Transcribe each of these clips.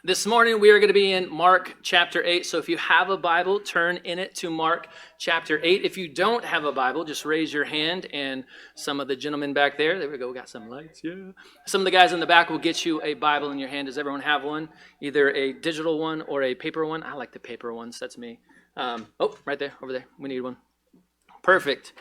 This morning we are going to be in Mark chapter 8. So if you have a Bible, turn in it to Mark chapter 8. If you don't have a Bible, just raise your hand, and some of the gentlemen back there we go, we got some lights, yeah. Some of the guys in the back will get you a Bible in your hand. Does everyone have one? Either a digital one or a paper one. I like the paper ones. That's me. Right there, over there. We need one. Perfect.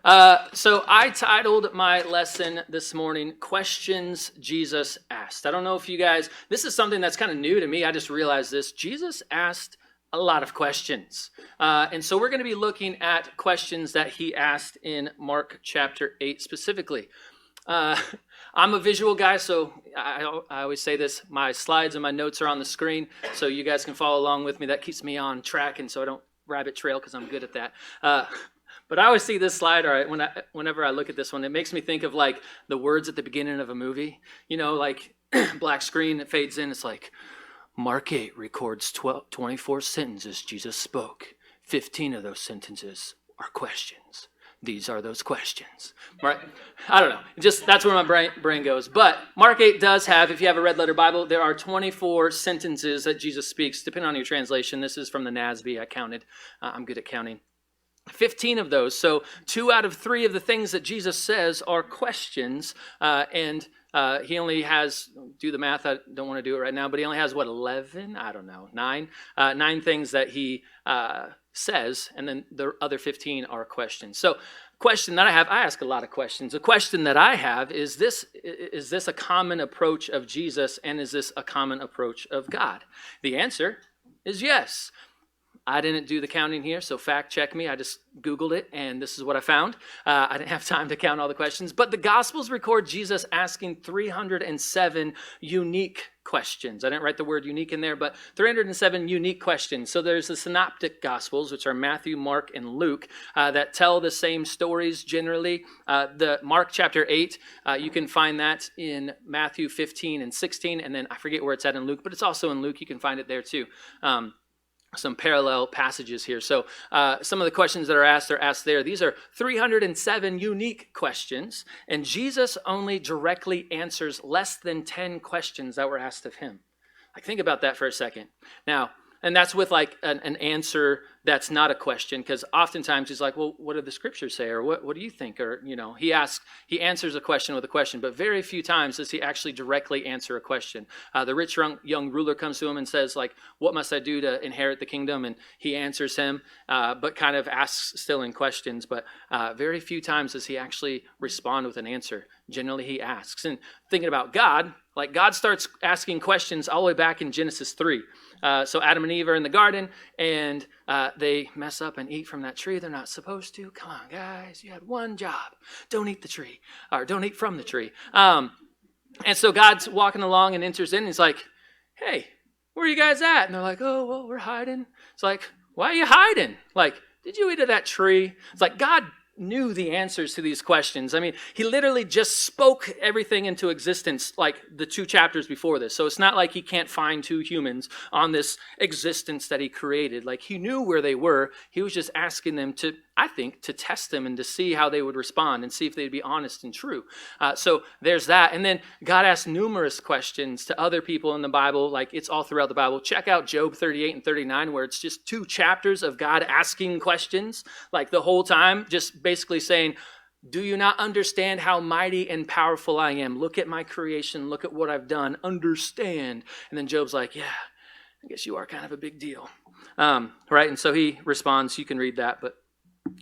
So I titled my lesson this morning, Questions Jesus Asked. I don't know if you guys, this is something that's kind of new to me. I just realized this. Jesus asked a lot of questions. And so we're going to be looking at questions that he asked in Mark chapter 8 specifically. I'm a visual guy, so I always say this. My slides and my notes are on the screen, so you guys can follow along with me. That keeps me on track, and so I don't rabbit trail because I'm good at that. But I always see this slide, all right, whenever I look at this one, it makes me think of like the words at the beginning of a movie. You know, like black screen, it fades in. It's like, Mark 8 records 24 sentences Jesus spoke. 15 of those sentences are questions. These are those questions, right? I don't know. That's where my brain goes. But Mark 8 does have, if you have a red letter Bible, there are 24 sentences that Jesus speaks, depending on your translation. This is from the NASB. I counted. I'm good at counting. 15 of those. So 2 out of 3 of the things that Jesus says are questions. And he only has, do the math, I don't want to do it right now, but he only has, 11? I don't know, 9? 9 things that he says, and then the other 15 are questions. So question that I ask a lot of questions. A question that I have is this a common approach of Jesus, and is this a common approach of God? The answer is yes. I didn't do the counting here, so fact check me. I just Googled it, and this is what I found. I didn't have time to count all the questions, but the Gospels record Jesus asking 307 unique questions. I didn't write the word unique in there, but 307 unique questions. So there's the Synoptic Gospels, which are Matthew, Mark, and Luke, that tell the same stories generally. The Mark chapter 8, you can find that in Matthew 15 and 16, and then I forget where it's at in Luke, but it's also in Luke. You can find it there too. Some parallel passages here. So some of the questions that are asked there. These are 307 unique questions, and Jesus only directly answers less than 10 questions that were asked of him. Like, think about that for a second. Now, and that's with like an answer that's not a question, because oftentimes he's like, well, what do the scriptures say? Or what do you think? Or, you know, he answers a question with a question, but very few times does he actually directly answer a question. The rich young ruler comes to him and says, like, what must I do to inherit the kingdom? And he answers him, but kind of asks still in questions. But very few times does he actually respond with an answer. Generally, he asks. And thinking about God, like God starts asking questions all the way back in Genesis 3. So Adam and Eve are in the garden, and they mess up and eat from that tree they're not supposed to. Come on, guys, you had one job. Don't eat the tree, or don't eat from the tree. And so God's walking along and enters in, and he's like, hey, where are you guys at? And they're like, oh, well, we're hiding. It's like, why are you hiding? Like, did you eat of that tree? It's like God knew the answers to these questions. I mean, he literally just spoke everything into existence like the 2 chapters before this. So it's not like he can't find 2 humans on this existence that he created. Like, he knew where they were. He was just asking them to, I think, to test them and to see how they would respond and see if they'd be honest and true. So there's that. And then God asked numerous questions to other people in the Bible. Like, it's all throughout the Bible. Check out Job 38 and 39, where it's just 2 chapters of God asking questions, like the whole time, just basically saying, do you not understand how mighty and powerful I am? Look at my creation. Look at what I've done. Understand. And then Job's like, yeah, I guess you are kind of a big deal. Right? And so he responds. You can read that, but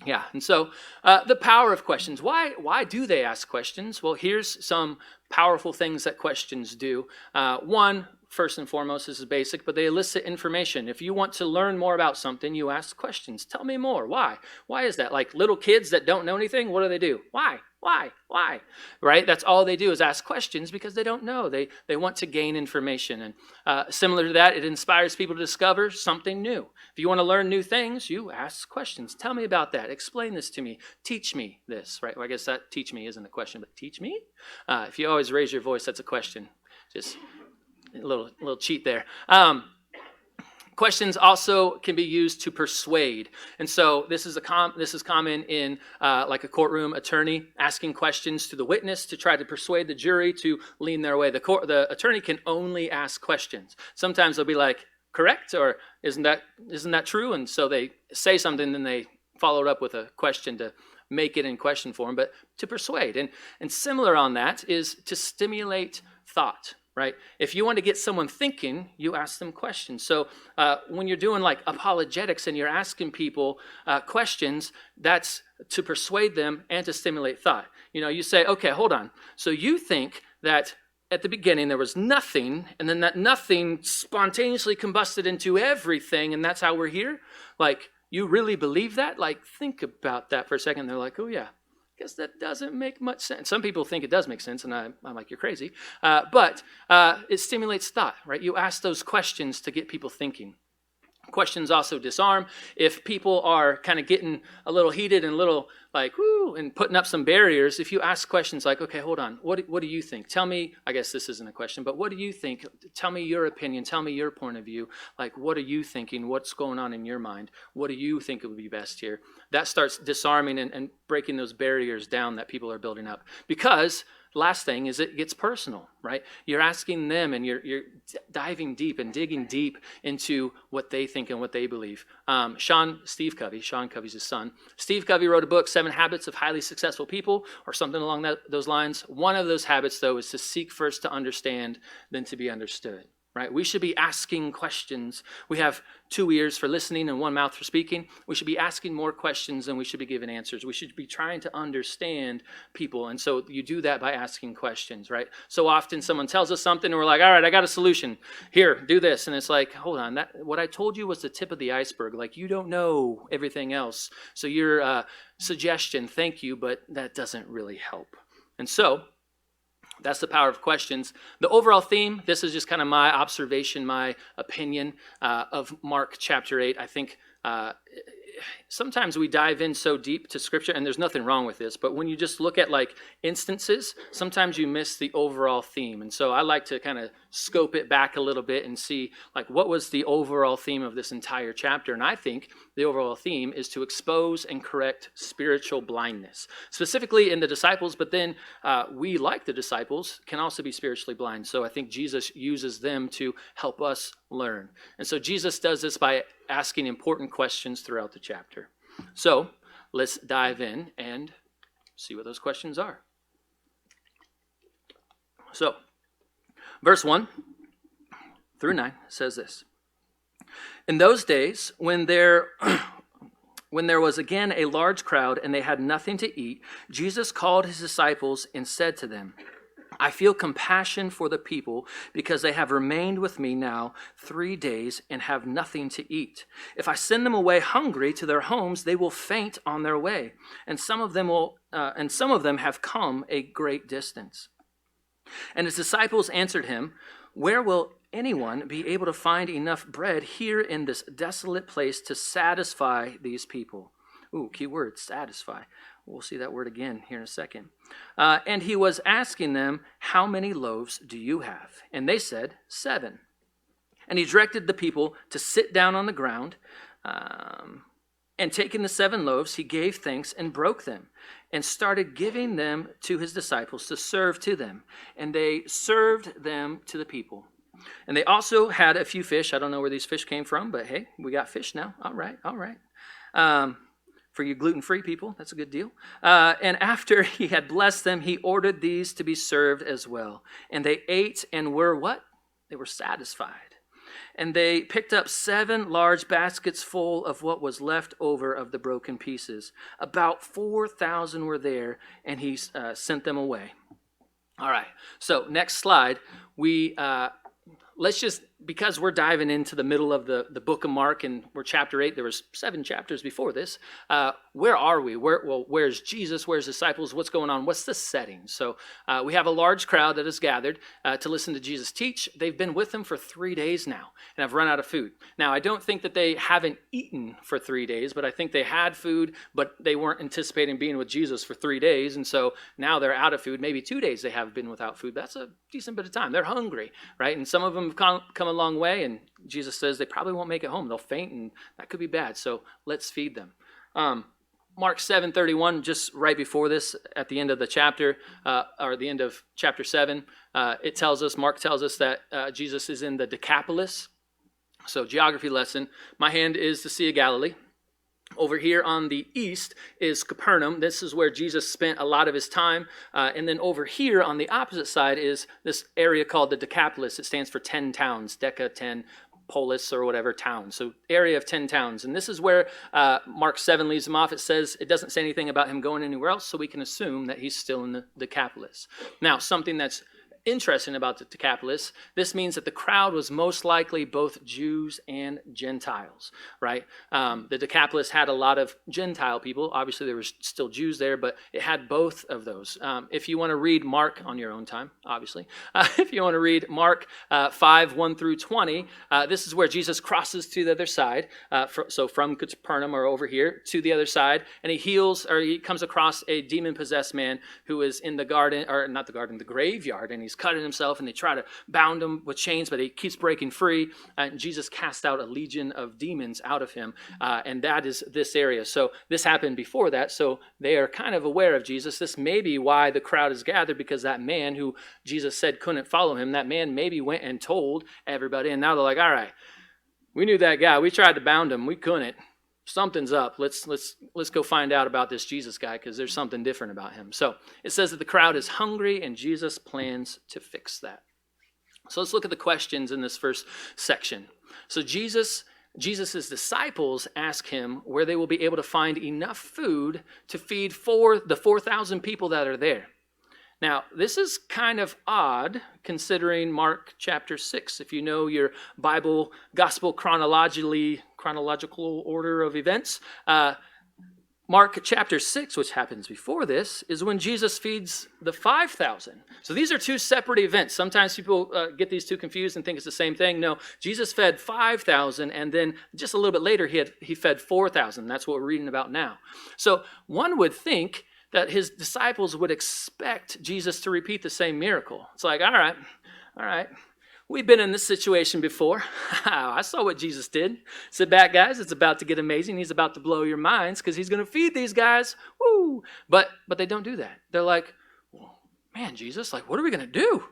yeah. And so the power of questions. Why do they ask questions? Well, here's some powerful things that questions do. One, first and foremost, this is basic, but they elicit information. If you want to learn more about something, you ask questions. Tell me more. Why? Why is that? Like little kids that don't know anything, what do? Why? Right? That's all they do is ask questions because they don't know. They want to gain information. And similar to that, it inspires people to discover something new. If you want to learn new things, you ask questions. Tell me about that. Explain this to me. Teach me this, right? Well, I guess that teach me isn't a question, but teach me? If you always raise your voice, that's a question. Just a little cheat there. Questions also can be used to persuade. And so this is common in like a courtroom attorney asking questions to the witness to try to persuade the jury to lean their way. The attorney can only ask questions. Sometimes they'll be like, correct, or isn't that true? And so they say something, then they follow it up with a question to make it in question form, but to persuade. And similar on that is to stimulate thought. Right? If you want to get someone thinking, you ask them questions. So when you're doing like apologetics and you're asking people questions, that's to persuade them and to stimulate thought. You say, okay, hold on. So you think that at the beginning there was nothing, and then that nothing spontaneously combusted into everything, and that's how we're here? Like, you really believe that? Like, think about that for a second. They're like, oh yeah. Guess that doesn't make much sense. Some people think it does make sense, and I'm like, you're crazy. But it stimulates thought, right? You ask those questions to get people thinking. Questions also disarm. If people are kind of getting a little heated and a little like, whoo, and putting up some barriers, if you ask questions like, okay, hold on, what do you think? Tell me, I guess this isn't a question, but what do you think? Tell me your opinion. Tell me your point of view. Like, what are you thinking? What's going on in your mind? What do you think would be best here? That starts disarming and breaking those barriers down that people are building up. Because last thing is it gets personal, right? You're asking them and you're diving deep and digging deep into what they think and what they believe. Sean Covey's his son. Steve Covey wrote a book, 7 Habits of Highly Successful People, or something along those lines. One of those habits, though, is to seek first to understand, then to be understood. Right? We should be asking questions. We have 2 ears for listening and 1 mouth for speaking. We should be asking more questions than we should be giving answers. We should be trying to understand people. And so you do that by asking questions, right? So often someone tells us something and we're like, all right, I got a solution. Here, do this. And it's like, hold on, what I told you was the tip of the iceberg. Like, you don't know everything else. So your suggestion, thank you, but that doesn't really help. And so that's the power of questions. The overall theme, this is just kind of my observation, my opinion of Mark chapter 8. I think sometimes we dive in so deep to Scripture, and there's nothing wrong with this, but when you just look at like instances, sometimes you miss the overall theme. And so I like to kind of scope it back a little bit and see like what was the overall theme of this entire chapter. And I think the overall theme is to expose and correct spiritual blindness, specifically in the disciples, but then we, like the disciples, can also be spiritually blind. So I think Jesus uses them to help us learn. And so Jesus does this by asking important questions throughout the chapter. So let's dive in and see what those questions are. So verse 1 through 9 says this. In those days, when there was again a large crowd and they had nothing to eat, Jesus called his disciples and said to them, I feel compassion for the people because they have remained with me now 3 days and have nothing to eat. If I send them away hungry to their homes, they will faint on their way, and some of them have come a great distance. And his disciples answered him, where will anyone be able to find enough bread here in this desolate place to satisfy these people? Ooh, key word, satisfy. We'll see that word again here in a second. And he was asking them, how many loaves do you have? And they said, 7. And he directed the people to sit down on the ground. And taking the 7 loaves, he gave thanks and broke them and started giving them to his disciples to serve to them. And they served them to the people. And they also had a few fish. I don't know where these fish came from, but hey, we got fish now. All right. For you gluten-free people, that's a good deal. And after he had blessed them, he ordered these to be served as well. And they ate and were what? They were satisfied. And they picked up 7 large baskets full of what was left over of the broken pieces. About 4,000 were there, and he sent them away. All right, so next slide. Let's just, because we're diving into the middle of the book of Mark and we're chapter 8, there was 7 chapters before this. Where are we? Where's Jesus? Where's disciples? What's going on? What's the setting? So we have a large crowd that has gathered to listen to Jesus teach. They've been with him for 3 days now and have run out of food. Now, I don't think that they haven't eaten for 3 days, but I think they had food, but they weren't anticipating being with Jesus for 3 days. And so now they're out of food. Maybe 2 days they have been without food. That's a decent bit of time. They're hungry, right? And some of them have come along long way, and Jesus says they probably won't make it home. They'll faint, and that could be bad. So let's feed them. Mark 7:31, just right before this, at the end of the chapter, or the end of chapter 7, Mark tells us that Jesus is in the Decapolis. So geography lesson, my hand is the Sea of Galilee. Over here on the east is Capernaum. This is where Jesus spent a lot of his time. And then over here on the opposite side is this area called the Decapolis. It stands for 10 towns, Deca 10, polis or whatever town. So area of 10 towns. And this is where Mark 7 leaves him off. It doesn't say anything about him going anywhere else, so we can assume that he's still in the Decapolis. Now, something that's interesting about the Decapolis, this means that the crowd was most likely both Jews and Gentiles, right? The Decapolis had a lot of Gentile people. Obviously, there were still Jews there, but it had both of those. If you want to read Mark on your own time, obviously, if you want to read Mark 5, 1 through 20, this is where Jesus crosses to the other side. So from Capernaum or over here to the other side, and he comes across a demon-possessed man who is in the garden, or not the garden, the graveyard, and he's cutting himself, and they try to bound him with chains, but he keeps breaking free. And Jesus cast out a legion of demons out of him, and that is this area. So this happened before that, so they are kind of aware of Jesus. This may be why the crowd is gathered, because that man who Jesus said couldn't follow him, that man maybe went and told everybody, and now they're like, all right, we knew that guy. We tried to bound him. We couldn't. Something's up. Let's go find out about this Jesus guy, because there's something different about him. So it says that the crowd is hungry, and Jesus plans to fix that. So let's look at the questions in this first section. So Jesus' disciples ask him where they will be able to find enough food to feed the 4,000 people that are there. Now, this is kind of odd considering Mark chapter 6. If you know your Bible, gospel chronological order of events, Mark chapter 6, which happens before this, is when Jesus feeds the 5,000. So these are two separate events. Sometimes people get these two confused and think it's the same thing. No, Jesus fed 5,000, and then just a little bit later he fed 4,000. That's what we're reading about now. So one would think that his disciples would expect Jesus to repeat the same miracle. It's like, all right, we've been in this situation before. I saw what Jesus did. Sit back, guys. It's about to get amazing. He's about to blow your minds because he's going to feed these guys. Woo! But they don't do that. They're like, well, man, Jesus, like, what are we going to do?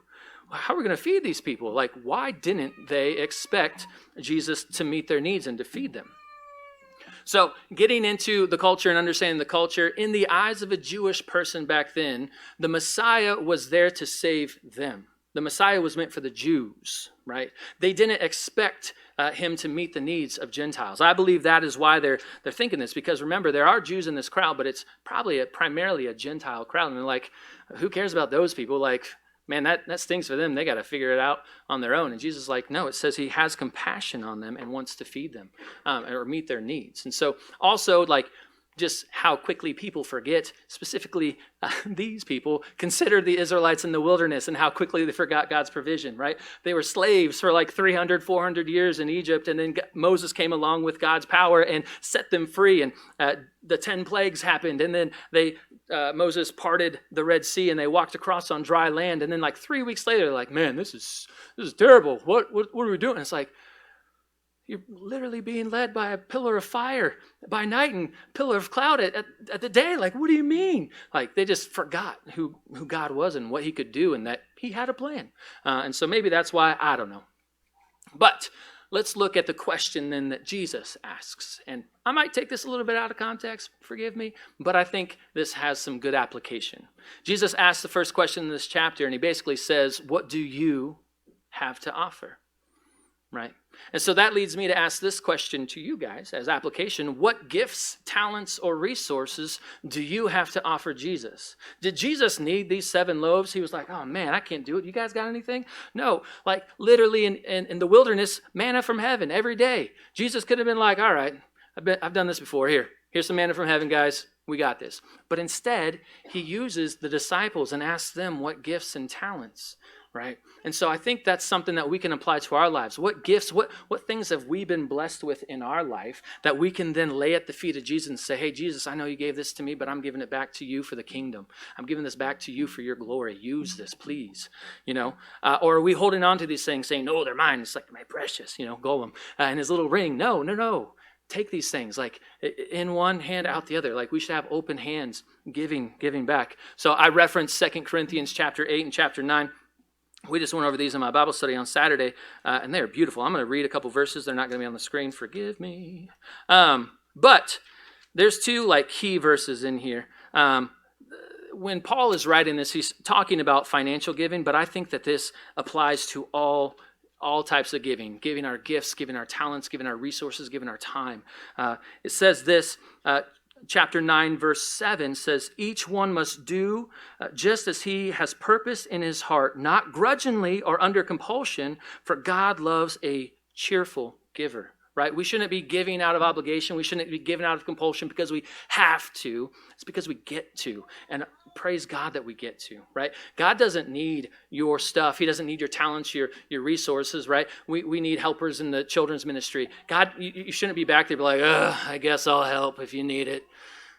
How are we going to feed these people? Like, why didn't they expect Jesus to meet their needs and to feed them? So getting into the culture and understanding the culture, in the eyes of a Jewish person back then, the Messiah was there to save them. The Messiah was meant for the Jews, right? They didn't expect him to meet the needs of Gentiles. I believe that is why they're thinking this, because remember, there are Jews in this crowd, but it's probably primarily a Gentile crowd. And they're like, who cares about those people? Like, man, that stings for them. They got to figure it out on their own. And Jesus is like, no, it says he has compassion on them and wants to feed them or meet their needs. And so also, like, just how quickly people forget, specifically these people, consider the Israelites in the wilderness and how quickly they forgot God's provision, right? They were slaves for like 300, 400 years in Egypt, and then Moses came along with God's power and set them free, and the 10 plagues happened, and then Moses parted the Red Sea, and they walked across on dry land, and then like 3 weeks later, they're like, man, this is terrible. What are we doing? And it's like, you're literally being led by a pillar of fire by night and pillar of cloud at the day. Like, what do you mean? Like, they just forgot who God was and what he could do, and that he had a plan. And so maybe that's why, I don't know. But let's look at the question then that Jesus asks. And I might take this a little bit out of context, forgive me, but I think this has some good application. Jesus asks the first question in this chapter, and he basically says, what do you have to offer? Right? And so that leads me to ask this question to you guys as application. What gifts, talents, or resources do you have to offer Jesus? Did Jesus need these 7 loaves? He was like, oh man, I can't do it. You guys got anything? No, like literally in the wilderness, manna from heaven every day. Jesus could have been like, all right, I've done this before. Here's some manna from heaven, guys. We got this. But instead, he uses the disciples and asks them what gifts and talents, right? And so I think that's something that we can apply to our lives. What gifts, what things have we been blessed with in our life that we can then lay at the feet of Jesus and say, hey, Jesus, I know you gave this to me, but I'm giving it back to you for the kingdom. I'm giving this back to you for your glory. Use this, please. Or are we holding on to these things saying, no, they're mine. It's like my precious, Golem and his little ring. No. Take these things like in one hand, out the other. Like we should have open hands, giving back. So I referenced 2 Corinthians chapter 8 and chapter 9. We just went over these in my Bible study on Saturday, and they're beautiful. I'm going to read a couple verses. They're not going to be on the screen. Forgive me. But there's two key verses in here. When Paul is writing this, he's talking about financial giving, but I think that this applies to all types of giving our gifts, giving our talents, giving our resources, giving our time. It says this, chapter 9, verse 7 says, each one must do just as he has purpose in his heart, not grudgingly or under compulsion, for God loves a cheerful giver. Right? We shouldn't be giving out of obligation. We shouldn't be giving out of compulsion because we have to. It's because we get to. And praise God that we get to, right? God doesn't need your stuff. He doesn't need your talents, your resources, right? We need helpers in the children's ministry. God, you shouldn't be back there like, I guess I'll help if you need it.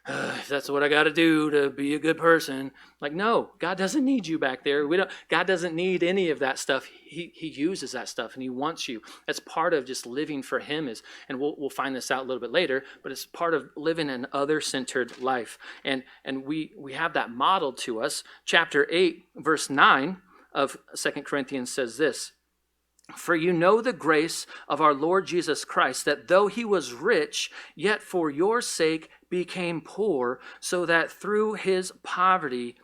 If that's what I got to do to be a good person. Like, no, God doesn't need you back there. God doesn't need any of that stuff. He uses that stuff and he wants you. That's part of just living for him and we'll find this out a little bit later, but it's part of living an other-centered life. And we have that modeled to us. Chapter 8, verse 9 of 2 Corinthians says this, for you know the grace of our Lord Jesus Christ, that though he was rich, yet for your sake became poor, so that through his poverty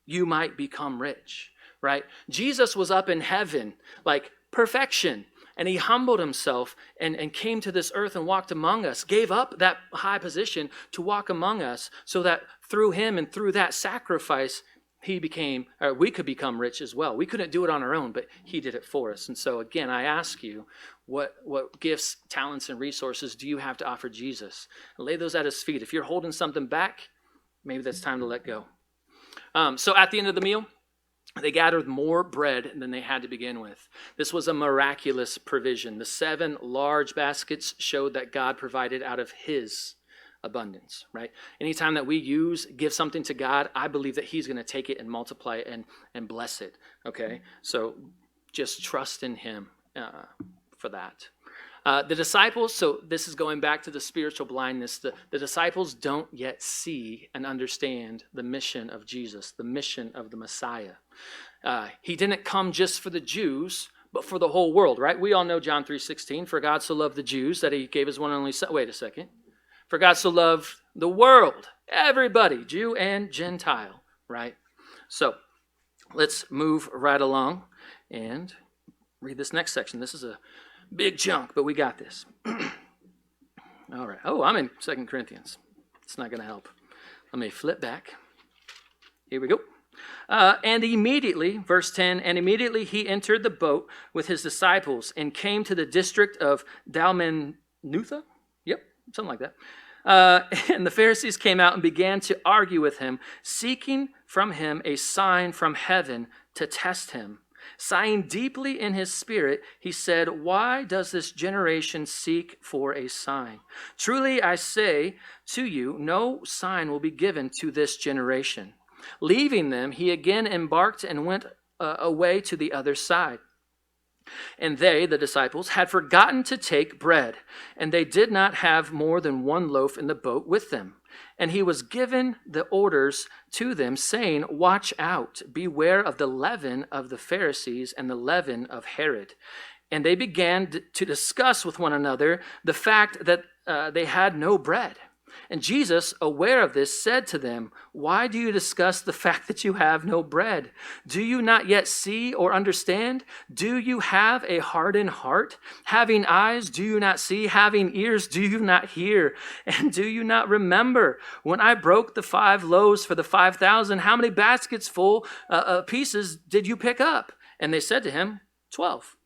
you might become rich, right? Jesus was up in heaven, like perfection, and he humbled himself and came to this earth and walked among us, gave up that high position to walk among us, so that through him and through that sacrifice, we could become rich as well. We couldn't do it on our own, but he did it for us. And so again, I ask you, what gifts, talents, and resources do you have to offer Jesus? Lay those at his feet. If you're holding something back, maybe that's time to let go. So at the end of the meal, they gathered more bread than they had to begin with. This was a miraculous provision. The 7 large baskets showed that God provided out of his abundance, right? Anytime that we give something to God, I believe that he's going to take it and multiply it and bless it, okay? So just trust in him for that. The disciples, so this is going back to the spiritual blindness, the disciples don't yet see and understand the mission of Jesus, the mission of the Messiah. He didn't come just for the Jews, but for the whole world, right? We all know John 3:16, for God so loved the Jews that he gave his one and only son. Wait a second. For God so loved the world, everybody, Jew and Gentile, right? So let's move right along and read this next section. This is a big chunk, but we got this. All right. Oh, I'm in 2 Corinthians. It's not going to help. Let me flip back. Here we go. And immediately, verse 10, and immediately he entered the boat with his disciples and came to the district of Dalmanutha. Yep, something like that. And the Pharisees came out and began to argue with him, seeking from him a sign from heaven to test him. Sighing deeply in his spirit, he said, why does this generation seek for a sign? Truly I say to you, no sign will be given to this generation. Leaving them, he again embarked and went away to the other side. And they, the disciples, had forgotten to take bread, and they did not have more than 1 loaf in the boat with them. And he was given the orders to them, saying, watch out, beware of the leaven of the Pharisees and the leaven of Herod. And they began to discuss with one another the fact that they had no bread. And Jesus, aware of this, said to them, why do you discuss the fact that you have no bread? Do you not yet see or understand? Do you have a hardened heart? Having eyes, do you not see? Having ears, do you not hear? And do you not remember when I broke the 5 loaves for the 5,000? How many baskets full of pieces did you pick up? And they said to him, 12.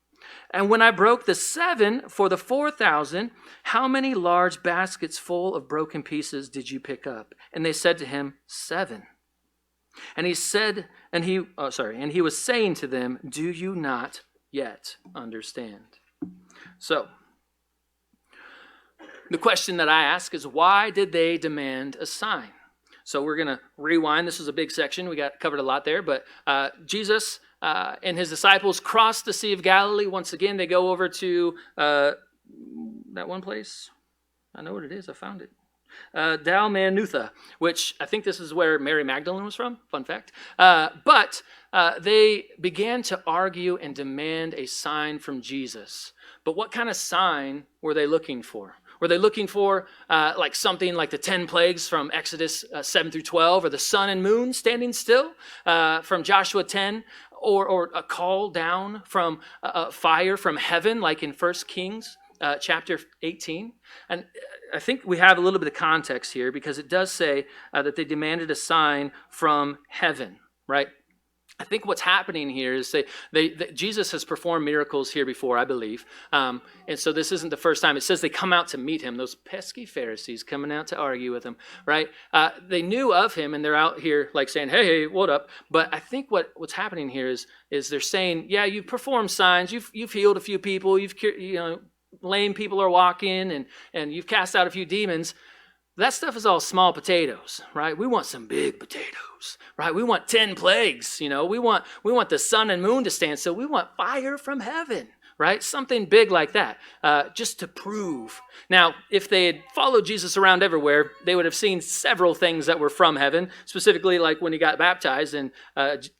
And when I broke the 7 for the 4,000, how many large baskets full of broken pieces did you pick up? And they said to him, 7. And he said, and he was saying to them, do you not yet understand? So, the question that I ask is, why did they demand a sign? So we're going to rewind. This is a big section. We got covered a lot there. But Jesus and his disciples crossed the Sea of Galilee. Once again, they go over to that one place. I know what it is. I found it. Dalmanutha, which I think this is where Mary Magdalene was from. Fun fact. But they began to argue and demand a sign from Jesus. But what kind of sign were they looking for? Were they looking for like something like the 10 plagues from Exodus 7 through 12, or the sun and moon standing still from Joshua 10, or a call down from fire from heaven like in 1 Kings chapter 18? And I think we have a little bit of context here, because it does say that they demanded a sign from heaven, right? I think what's happening here is Jesus has performed miracles here before, I believe. And so this isn't the first time. It says they come out to meet him, those pesky Pharisees coming out to argue with him, right? They knew of him, and they're out here like saying, hey, what up? But I think what's happening here is they're saying, yeah, you've performed signs, you've healed a few people, lame people are walking, and you've cast out a few demons. That stuff is all small potatoes, right? We want some big potatoes, right? We want 10 plagues, we want the sun and moon to stand still. We want fire from heaven, right? Something big like that, just to prove. Now, if they had followed Jesus around everywhere, they would have seen several things that were from heaven, specifically like when he got baptized and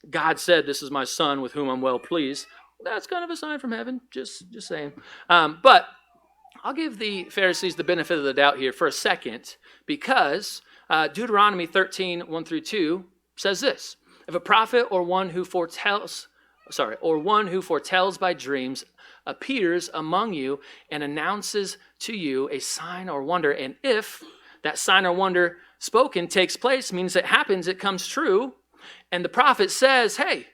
God said, this is my son with whom I'm well pleased. That's kind of a sign from heaven, just saying. But I'll give the Pharisees the benefit of the doubt here for a second, because Deuteronomy 13, 1 through 2 says this: if a prophet or one who foretells by dreams appears among you and announces to you a sign or wonder, and if that sign or wonder spoken takes place, means it happens, it comes true, and the prophet says, hey,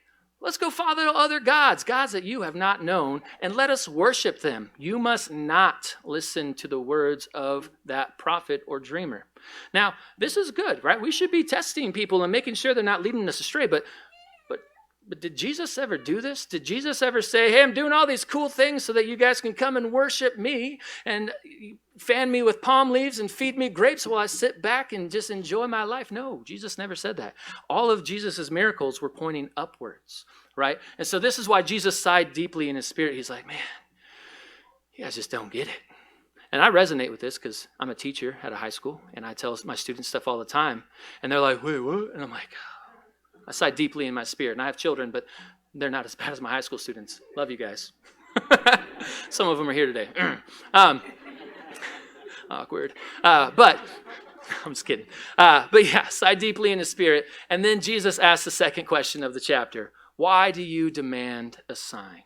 let's go follow other gods that you have not known, and let us worship them. You must not listen to the words of that prophet or dreamer. Now, this is good, right? We should be testing people and making sure they're not leading us astray. But did Jesus ever do this? Did Jesus ever say, hey, I'm doing all these cool things so that you guys can come and worship me and fan me with palm leaves and feed me grapes while I sit back and just enjoy my life? No, Jesus never said that. All of Jesus' miracles were pointing upwards, right? And so this is why Jesus sighed deeply in his spirit. He's like, man, you guys just don't get it. And I resonate with this because I'm a teacher at a high school, and I tell my students stuff all the time. And they're like, wait, what? And I'm like, I sigh deeply in my spirit. And I have children, but they're not as bad as my high school students. Love you guys. Some of them are here today. Awkward. But I'm just kidding. But yeah, sigh deeply in his spirit. And then Jesus asked the second question of the chapter. Why do you demand a sign?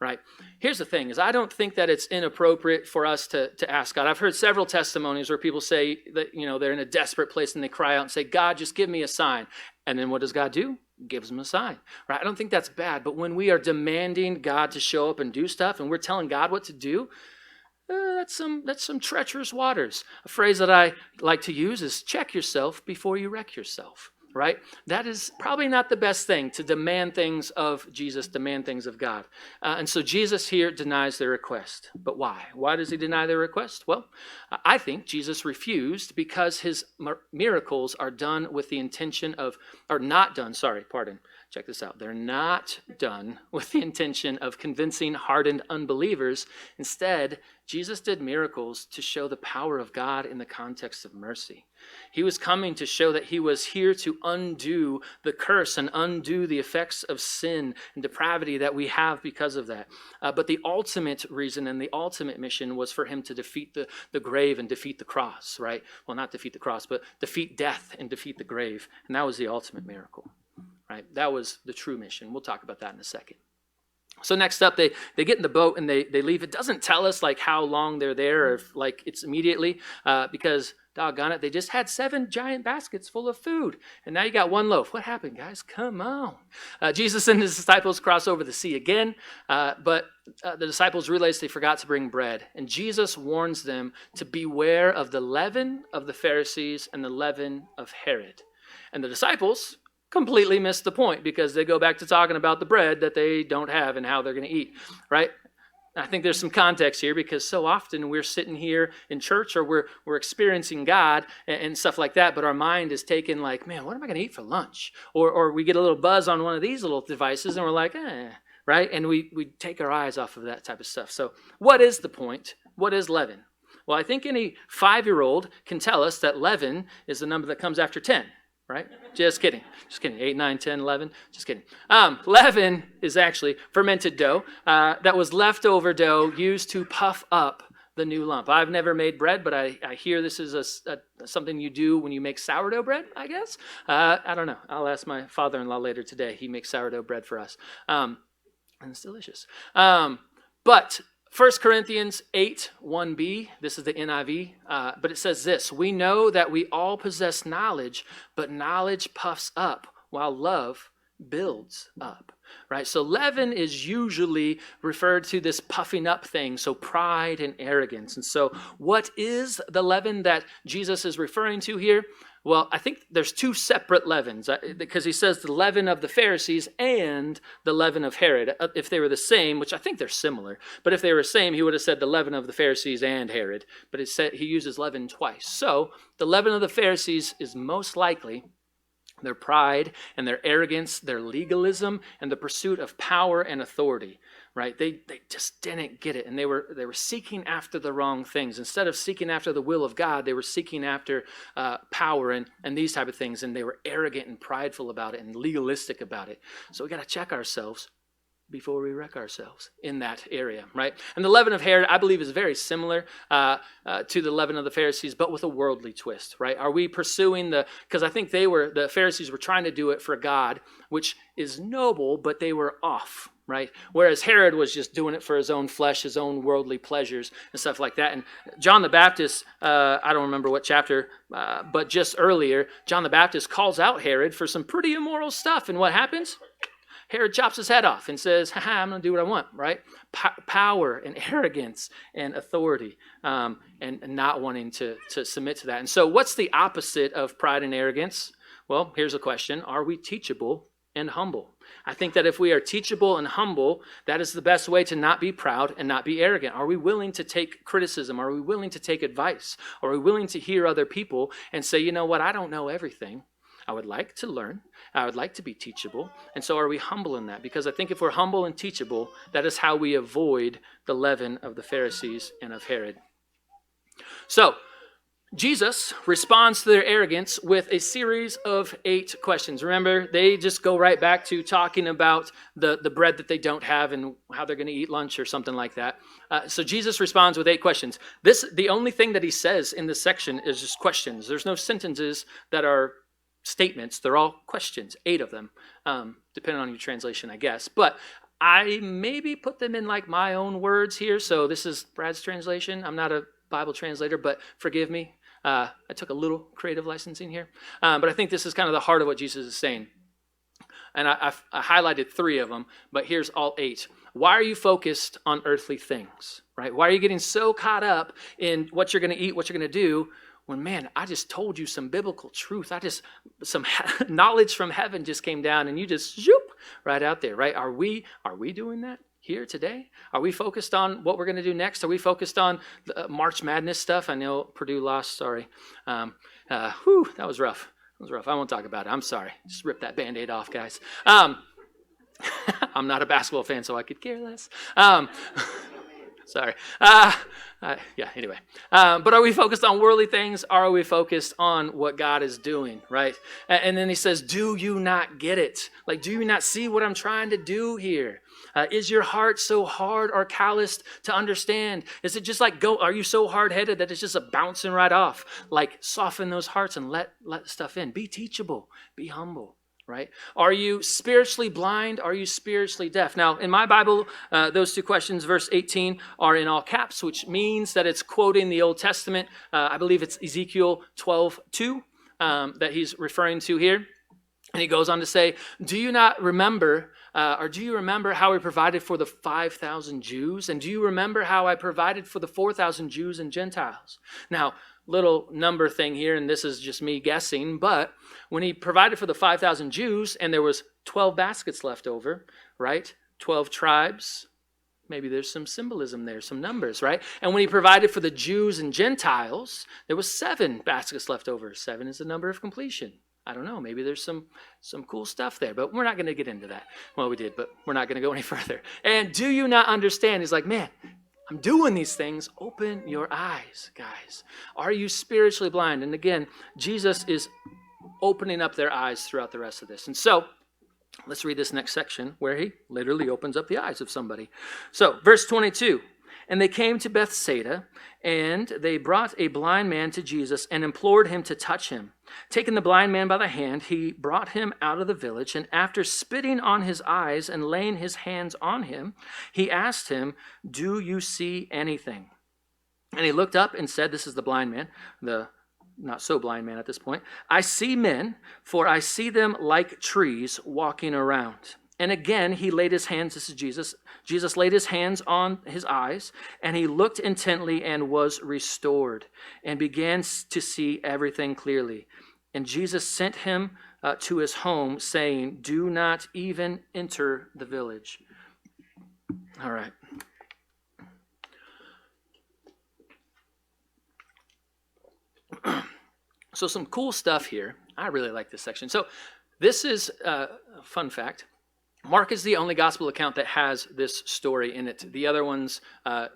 Right? Here's the thing, is I don't think that it's inappropriate for us to ask God. I've heard several testimonies where people say that, they're in a desperate place and they cry out and say, God, just give me a sign. And then what does God do? Gives them a sign, right? I don't think that's bad. But when we are demanding God to show up and do stuff and we're telling God what to do, that's some treacherous waters. A phrase that I like to use is check yourself before you wreck yourself. Right? That is probably not the best thing, to demand things of Jesus, demand things of God. And so Jesus here denies their request. But why? Why does he deny their request? Well, I think Jesus refused because his miracles are done with the intention of, check this out. They're not done with the intention of convincing hardened unbelievers. Instead, Jesus did miracles to show the power of God in the context of mercy. He was coming to show that he was here to undo the curse and undo the effects of sin and depravity that we have because of that. But the ultimate reason and the ultimate mission was for him to defeat the grave and defeat the cross, right? Well, not defeat the cross, but defeat death and defeat the grave. And that was the ultimate miracle, right? That was the true mission. We'll talk about that in a second. So next up, they get in the boat and they leave. It doesn't tell us like how long they're there or if like it's immediately because doggone it, they just had 7 giant baskets full of food. And now you got 1 loaf. What happened, guys? Come on. Jesus and his disciples cross over the sea again, but the disciples realize they forgot to bring bread. And Jesus warns them to beware of the leaven of the Pharisees and the leaven of Herod. And the disciples completely miss the point because they go back to talking about the bread that they don't have and how they're going to eat, right? I think there's some context here because so often we're sitting here in church or we're experiencing God and stuff like that, but our mind is taken like, man, what am I going to eat for lunch? Or we get a little buzz on one of these little devices and we're like, right? And we take our eyes off of that type of stuff. So what is the point? What is leaven? Well, I think any 5-year-old can tell us that leaven is the number that comes after 10. Right? Just kidding. 8, 9, 10, 11. Just kidding. Leaven is actually fermented dough that was leftover dough used to puff up the new lump. I've never made bread, but I hear this is something you do when you make sourdough bread, I guess. I don't know. I'll ask my father-in-law later today. He makes sourdough bread for us. And it's delicious. But 1 Corinthians 8, 1b, this is the NIV, but it says this, we know that we all possess knowledge, but knowledge puffs up while love builds up, right? So leaven is usually referred to this puffing up thing, so pride and arrogance. And so what is the leaven that Jesus is referring to here? Well, I think there's 2 separate leavens because he says the leaven of the Pharisees and the leaven of Herod. If they were the same, which I think they're similar, but if they were the same, he would have said the leaven of the Pharisees and Herod. But he uses leaven twice. So the leaven of the Pharisees is most likely their pride and their arrogance, their legalism, and the pursuit of power and authority, right? They just didn't get it, and they were seeking after the wrong things. Instead of seeking after the will of God, they were seeking after power and these type of things, and they were arrogant and prideful about it and legalistic about it. So we got to check ourselves before we wreck ourselves in that area, right? And the leaven of Herod, I believe, is very similar to the leaven of the Pharisees, but with a worldly twist, right? Are we pursuing because I think the Pharisees were trying to do it for God, which is noble, but they were off, right? Whereas Herod was just doing it for his own flesh, his own worldly pleasures and stuff like that. And John the Baptist, I don't remember what chapter, but just earlier, John the Baptist calls out Herod for some pretty immoral stuff. And what happens? Herod chops his head off and says, I'm going to do what I want, right? Power and arrogance and authority and not wanting to submit to that. And so what's the opposite of pride and arrogance? Well, here's a question. Are we teachable and humble? I think that if we are teachable and humble, that is the best way to not be proud and not be arrogant. Are we willing to take criticism? Are we willing to take advice? Are we willing to hear other people and say, you know what, I don't know everything. I would like to learn. I would like to be teachable. And so are we humble in that? Because I think if we're humble and teachable, that is how we avoid the leaven of the Pharisees and of Herod. So Jesus responds to their arrogance with a series of 8 questions. Remember, they just go right back to talking about the bread that they don't have and how they're going to eat lunch or something like that. So Jesus responds with 8 questions. The only thing that he says in this section is just questions. There's no sentences that are statements. They're all questions, 8 of them, depending on your translation, I guess. But I maybe put them in like my own words here. So this is Brad's translation. I'm not a Bible translator, but forgive me. I took a little creative licensing here. But I think this is kind of the heart of what Jesus is saying. And I highlighted 3 of them, but here's all 8. Why are you focused on earthly things, right? Why are you getting so caught up in what you're going to eat, what you're going to do, when, man, I just told you some biblical truth. Some knowledge from heaven just came down and you just zoop right out there, right? Are we doing that here today? Are we focused on what we're going to do next? Are we focused on the March Madness stuff? I know Purdue lost, sorry. That was rough. I won't talk about it. I'm sorry. Just rip that Band-Aid off, guys. I'm not a basketball fan, so I could care less. Sorry. Anyway. But are we focused on worldly things? Or are we focused on what God is doing, right? And then he says, do you not get it? Like, do you not see what I'm trying to do here? Is your heart so hard or calloused to understand? Is it just like, are you so hard-headed that it's just a bouncing right off? Like, soften those hearts and let stuff in. Be teachable. Be humble. Right? Are you spiritually blind? Are you spiritually deaf? Now, in my Bible, those 2 questions, verse 18, are in all caps, which means that it's quoting the Old Testament. I believe it's Ezekiel 12:2 that he's referring to here. And he goes on to say, do you not remember, or do you remember how I provided for the 5,000 Jews? And do you remember how I provided for the 4,000 Jews and Gentiles? Now, little number thing here, and this is just me guessing, but when he provided for the 5,000 Jews and there was 12 baskets left over, right? 12 tribes. Maybe there's some symbolism there, some numbers, right? And when he provided for the Jews and Gentiles, there was 7 baskets left over. 7 is the number of completion. I don't know. Maybe there's some cool stuff there, but we're not going to get into that. Well, we did, but we're not going to go any further. And do you not understand? He's like, man, I'm doing these things. Open your eyes, guys. Are you spiritually blind? And again, Jesus is opening up their eyes throughout the rest of this. And so, let's read this next section where he literally opens up the eyes of somebody. So, verse 22, and they came to Bethsaida, and they brought a blind man to Jesus and implored him to touch him. Taking the blind man by the hand, he brought him out of the village, and after spitting on his eyes and laying his hands on him, he asked him, do you see anything? And he looked up and said, this is the blind man, the not so blind man at this point, I see men, for I see them like trees walking around. And again, he laid his hands, this is Jesus, Jesus laid his hands on his eyes, and he looked intently and was restored, and began to see everything clearly. And Jesus sent him to his home, saying, do not even enter the village. All right. So some cool stuff here. I really like this section. So this is a fun fact. Mark is the only gospel account that has this story in it. The other ones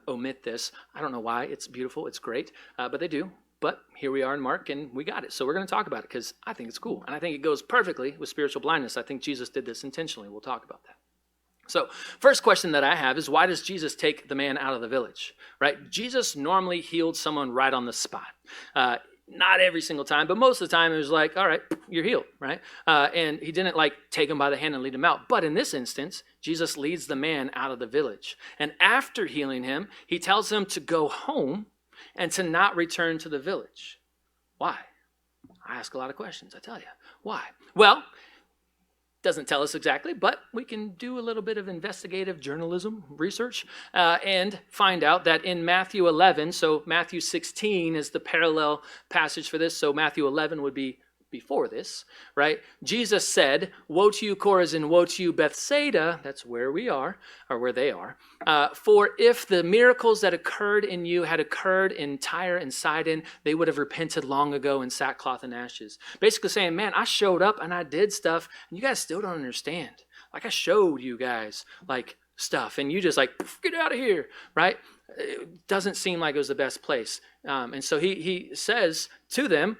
omit this. I don't know why. It's beautiful. It's great. But they do. But here we are in Mark, and we got it. So we're going to talk about it because I think it's cool. And I think it goes perfectly with spiritual blindness. I think Jesus did this intentionally. We'll talk about that. So first question that I have is, why does Jesus take the man out of the village? Right? Jesus normally healed someone right on the spot. Not every single time, but most of the time it was like, all right, you're healed, right? And he didn't like take him by the hand and lead him out. But in this instance, Jesus leads the man out of the village. And after healing him, he tells him to go home and to not return to the village. Why? I ask a lot of questions, I tell you. Why? Well, doesn't tell us exactly, but we can do a little bit of investigative journalism research and find out that in Matthew 11, so Matthew 16 is the parallel passage for this, so Matthew 11 would be before this, right? Jesus said, woe to you, Chorazin, woe to you, Bethsaida, that's where we are, or where they are, for if the miracles that occurred in you had occurred in Tyre and Sidon, they would have repented long ago in sackcloth and ashes. Basically saying, man, I showed up and I did stuff, and you guys still don't understand. Like I showed you guys, like, stuff, and you just like, get out of here, right? It doesn't seem like it was the best place. And so he says to them,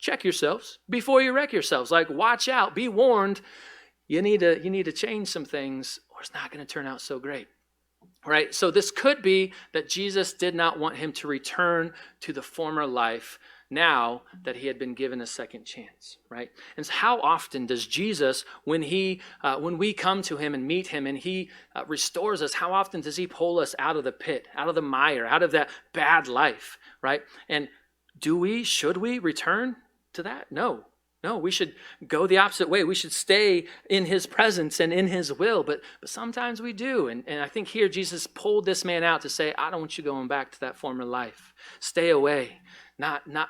check yourselves before you wreck yourselves. Like, watch out, be warned. You need to change some things, or it's not going to turn out so great. Right? So this could be that Jesus did not want him to return to the former life now that he had been given a second chance, right? And so how often does Jesus, when we come to him and meet him and he restores us, how often does he pull us out of the pit, out of the mire, out of that bad life, right? And should we return to that? No, we should go the opposite way. We should stay in his presence and in his will, but sometimes we do. And I think here Jesus pulled this man out to say, I don't want you going back to that former life. Stay away.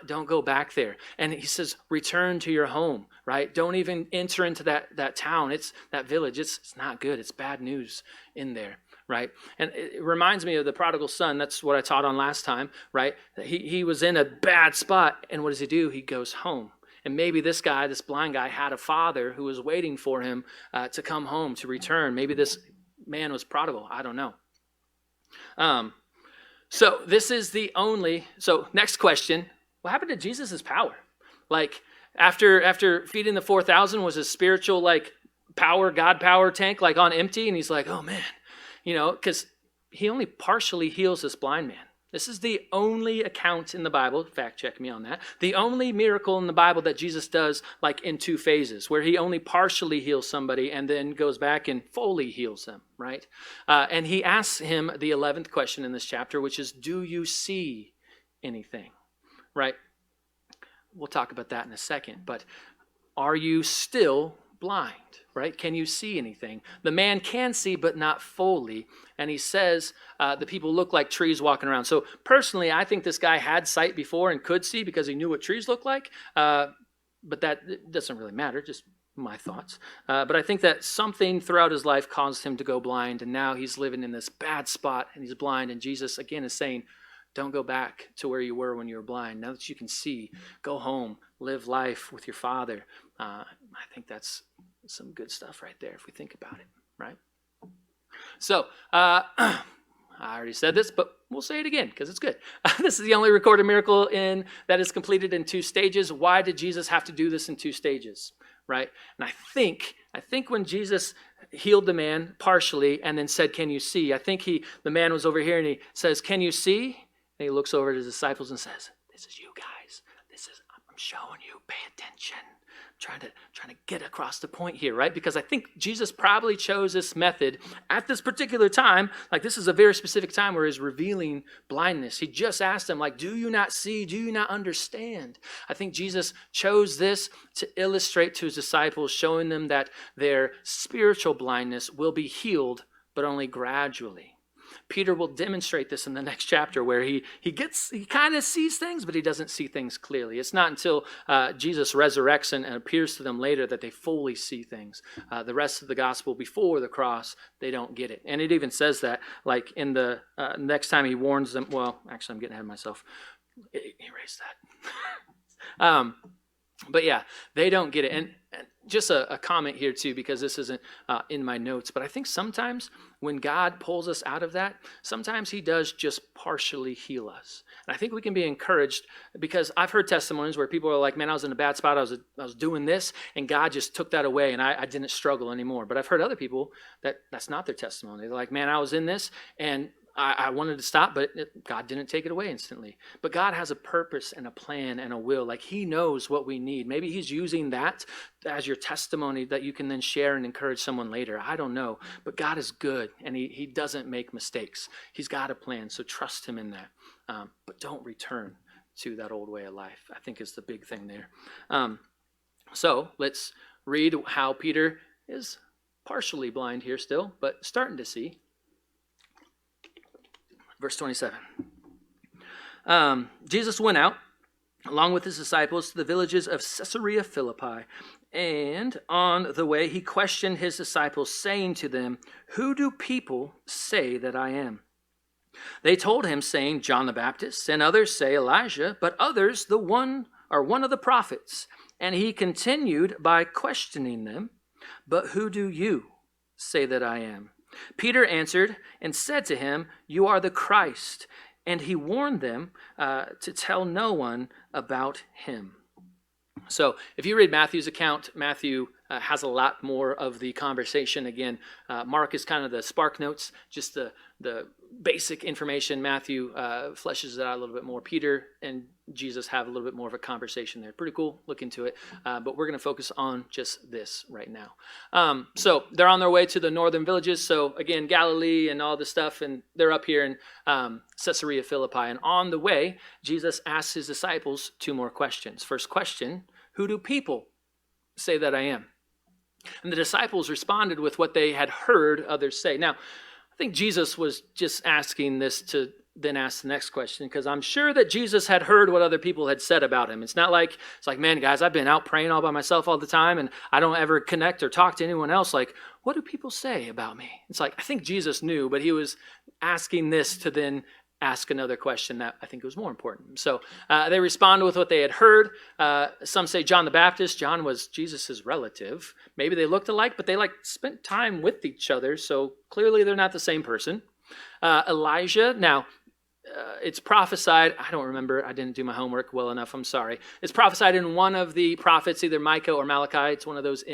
Don't go back there. And he says, return to your home, right? Don't even enter into that town. It's that village. It's not good. It's bad news in there. Right? And it reminds me of the prodigal son. That's what I taught on last time, right? He was in a bad spot, and what does he do? He goes home. And maybe this blind guy, had a father who was waiting for him to come home, to return. Maybe this man was prodigal. I don't know. So this is so next question, what happened to Jesus' power? Like, after feeding the 4,000, was his spiritual, like, God power tank, like, on empty? And he's like, oh, man. Because he only partially heals this blind man. This is the only account in the Bible, fact check me on that, the only miracle in the Bible that Jesus does like in 2 phases, where he only partially heals somebody and then goes back and fully heals them, right? And he asks him the 11th question in this chapter, which is, do you see anything, right? We'll talk about that in a second, but are you still blind, right? Can you see anything? The man can see, but not fully. And he says the people look like trees walking around. So personally, I think this guy had sight before and could see because he knew what trees look like. But that doesn't really matter, just my thoughts. But I think that something throughout his life caused him to go blind. And now he's living in this bad spot and he's blind. And Jesus, again, is saying, don't go back to where you were when you were blind. Now that you can see, go home, live life with your Father. I think that's some good stuff right there if we think about it, right? So, I already said this, but we'll say it again because it's good. This is the only recorded miracle that is completed in 2 stages. Why did Jesus have to do this in 2 stages, right? And I think when Jesus healed the man partially and then said, can you see? I think the man was over here and he says, can you see? And he looks over at his disciples and says, this is you guys. I'm showing you, pay attention. I'm trying to get across the point here, right? Because I think Jesus probably chose this method at this particular time. Like this is a very specific time where he's revealing blindness. He just asked them, like, do you not see? Do you not understand? I think Jesus chose this to illustrate to his disciples, showing them that their spiritual blindness will be healed, but only gradually. Peter will demonstrate this in the next chapter where he kind of sees things, but he doesn't see things clearly. It's not until Jesus resurrects and appears to them later that they fully see things. The rest of the gospel before the cross, they don't get it. And it even says that, like in the next time he warns them, well, actually I'm getting ahead of myself. Erase that. But yeah, they don't get it. And just a comment here too, because this isn't in my notes, but I think sometimes when God pulls us out of that, sometimes he does just partially heal us. And I think we can be encouraged because I've heard testimonies where people are like, man, I was in a bad spot. I was doing this and God just took that away and I didn't struggle anymore. But I've heard other people that's not their testimony. They're like, man, I was in this and I wanted to stop, but God didn't take it away instantly. But God has a purpose and a plan and a will. Like he knows what we need. Maybe he's using that as your testimony that you can then share and encourage someone later. I don't know. But God is good and he doesn't make mistakes. He's got a plan, so trust him in that. But don't return to that old way of life, I think is the big thing there. So let's read how Peter is partially blind here still, but starting to see. Verse 27. Jesus went out along with his disciples to the villages of Caesarea Philippi. And on the way, he questioned his disciples, saying to them, who do people say that I am? They told him, saying, John the Baptist, and others say Elijah, but others one of the prophets. And he continued by questioning them, but who do you say that I am? Peter answered and said to him, you are the Christ. And he warned them to tell no one about him. So if you read Matthew's account, Matthew has a lot more of the conversation. Again, Mark is kind of the spark notes, just the basic information. Matthew fleshes it out a little bit more. Peter and Jesus have a little bit more of a conversation there. Pretty cool. Look into it. But we're going to focus on just this right now. So they're on their way to the northern villages. So again, Galilee and all this stuff. And they're up here in Caesarea Philippi. And on the way, Jesus asks his disciples 2 more questions. First question, who do people say that I am? And the disciples responded with what they had heard others say. Now, I think Jesus was just asking this to then ask the next question, because I'm sure that Jesus had heard what other people had said about him. It's like, man, guys, I've been out praying all by myself all the time, and I don't ever connect or talk to anyone else. Like, what do people say about me? It's like, I think Jesus knew, but he was asking this to then ask another question that I think was more important. So they responded with what they had heard. Some say John the Baptist. John was Jesus's relative. Maybe they looked alike, but they spent time with each other. So clearly they're not the same person. Elijah. Now, it's prophesied. I don't remember. I didn't do my homework well enough. I'm sorry. It's prophesied in one of the prophets, either Micah or Malachi. It's one of those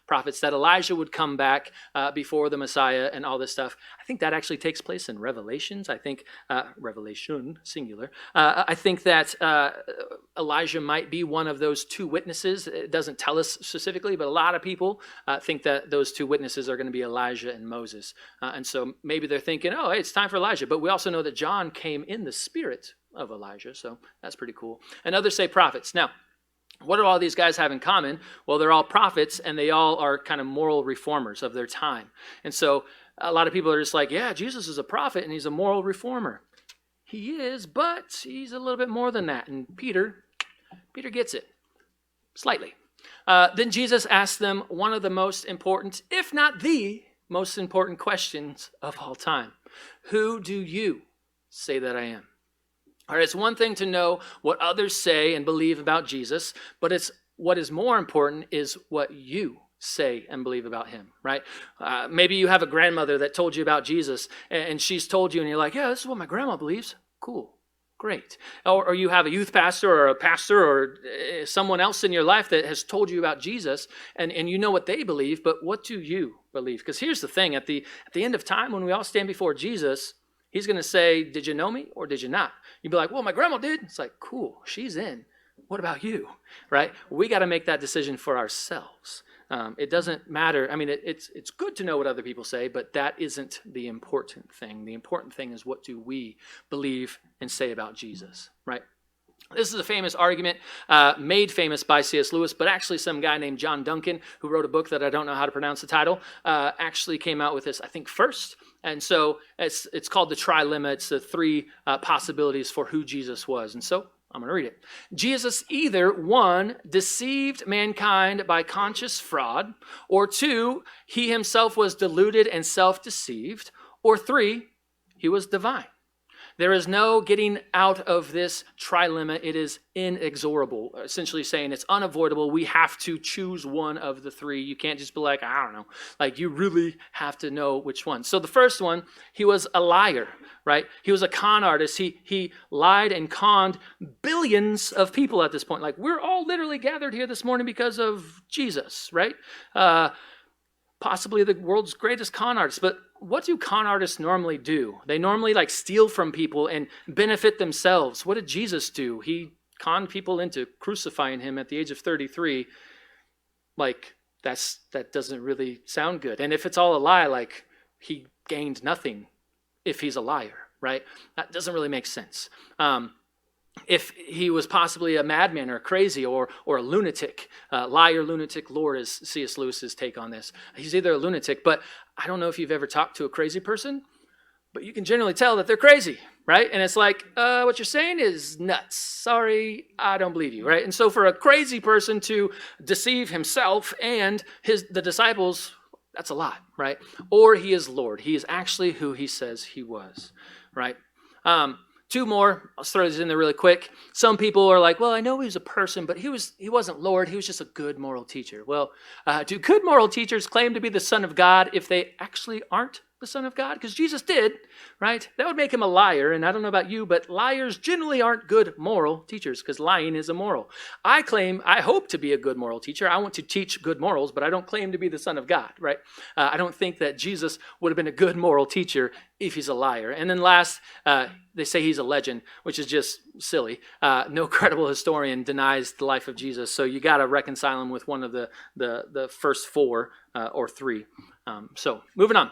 prophets that Elijah would come back before the Messiah and all this stuff. I think that actually takes place in Revelations. I think Revelation, singular. I think that Elijah might be one of those 2 witnesses. It doesn't tell us specifically, but a lot of people think that those 2 witnesses are going to be Elijah and Moses. And so maybe they're thinking, oh, hey, it's time for Elijah. But we also know that John came in the spirit of Elijah, so that's pretty cool. And others say prophets. Now, What do all these guys have in common? Well, they're all prophets, and they all are kind of moral reformers of their time. And so a lot of people are just like, yeah, Jesus is a prophet, and he's a moral reformer. He is, but he's a little bit more than that. And Peter gets it, slightly. Then Jesus asked them one of the most important, if not the most important questions of all time. Who do you say that I am? All right, it's one thing to know what others say and believe about Jesus, but it's what is more important is what you say and believe about him, right? Maybe you have a grandmother that told you about Jesus, and she's told you, and you're like, yeah, this is what my grandma believes. Cool, great. Or you have a youth pastor or a pastor or someone else in your life that has told you about Jesus, and you know what they believe, but what do you believe? Because here's the thing, at the end of time, when we all stand before Jesus, he's going to say, did you know me or did you not? You'd be like, well, my grandma did. It's like, cool, she's in. What about you, right? We got to make that decision for ourselves. It doesn't matter. I mean, it's good to know what other people say, but that isn't the important thing. The important thing is what do we believe and say about Jesus, right? This is a famous argument made famous by C.S. Lewis, but actually some guy named John Duncan, who wrote a book that I don't know how to pronounce the title, actually came out with this, I think, first. And so it's called the trilemma. It's the three possibilities for who Jesus was. And so I'm going to read it. Jesus either, 1, deceived mankind by conscious fraud, or 2, he himself was deluded and self-deceived, or 3, he was divine. There is no getting out of this trilemma. It is inexorable, essentially saying it's unavoidable. We have to choose one of the three. You can't just be like, I don't know. Like, you really have to know which one. So the first one, he was a liar, right? He was a con artist. He lied and conned billions of people at this point. Like, we're all literally gathered here this morning because of Jesus, right? Possibly the world's greatest con artist. But what do con artists normally do? They normally steal from people and benefit themselves. What did Jesus do? He conned people into crucifying him at the age of 33. That doesn't really sound good. And if it's all a lie, he gained nothing if he's a liar, right? That doesn't really make sense. If he was possibly a madman or crazy or a lunatic, liar, lunatic, Lord is C.S. Lewis's take on this. He's either a lunatic, but I don't know if you've ever talked to a crazy person, but you can generally tell that they're crazy, right? And it's like, what you're saying is nuts. Sorry, I don't believe you, right? And so for a crazy person to deceive himself and the disciples, that's a lot, right? Or he is Lord. He is actually who he says he was, right? 2 more. I'll throw these in there really quick. Some people are like, well, I know he was a person, but he wasn't Lord. He was just a good moral teacher. Well, do good moral teachers claim to be the Son of God if they actually aren't the Son of God? Because Jesus did, right? That would make him a liar. And I don't know about you, but liars generally aren't good moral teachers because lying is immoral. I hope to be a good moral teacher. I want to teach good morals, but I don't claim to be the Son of God, right? I don't think that Jesus would have been a good moral teacher if he's a liar. And then last, they say he's a legend, which is just silly. No credible historian denies the life of Jesus, so you got to reconcile him with one of the first 4 or 3. So moving on.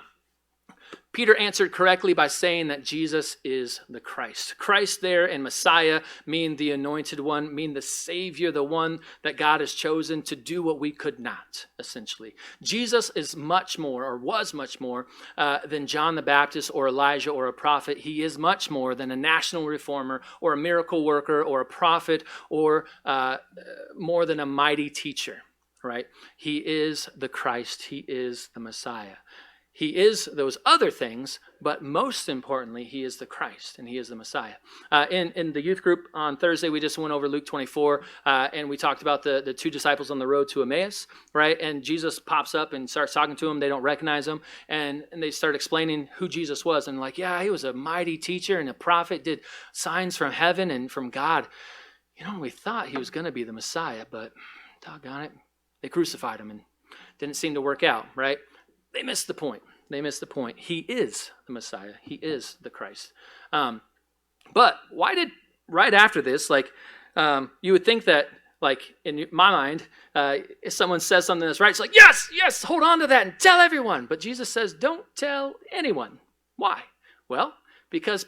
Peter answered correctly by saying that Jesus is the Christ. Christ there and Messiah mean the anointed one, mean the Savior, the one that God has chosen to do what we could not, essentially. Jesus is much more, or was much more, than John the Baptist or Elijah or a prophet. He is much more than a national reformer or a miracle worker or a prophet or more than a mighty teacher, right? He is the Christ. He is the Messiah. He is those other things, but most importantly, he is the Christ, and he is the Messiah. In the youth group on Thursday, we just went over Luke 24, and we talked about the 2 disciples on the road to Emmaus, right? And Jesus pops up and starts talking to them. They don't recognize him, and they start explaining who Jesus was. And yeah, he was a mighty teacher and a prophet, did signs from heaven and from God. We thought he was going to be the Messiah, but doggone it, they crucified him and didn't seem to work out, right? They missed the point. He is the Messiah. He is the Christ. But why did, right after this, you would think that, in my mind, if someone says something that's right, it's like, yes, hold on to that and tell everyone. But Jesus says, don't tell anyone. Why? Well, Because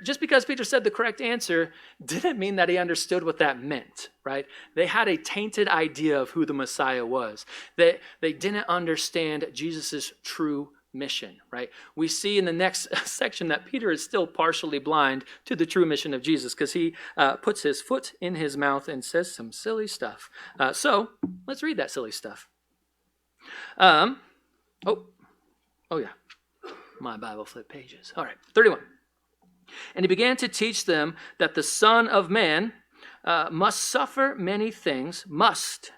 just because Peter said the correct answer didn't mean that he understood what that meant, right? They had a tainted idea of who the Messiah was. They didn't understand Jesus' true mission, right? We see in the next section that Peter is still partially blind to the true mission of Jesus because he puts his foot in his mouth and says some silly stuff. So let's read that silly stuff. Oh yeah, my Bible flipped pages. All right, 31. And he began to teach them that the Son of Man must suffer many things, must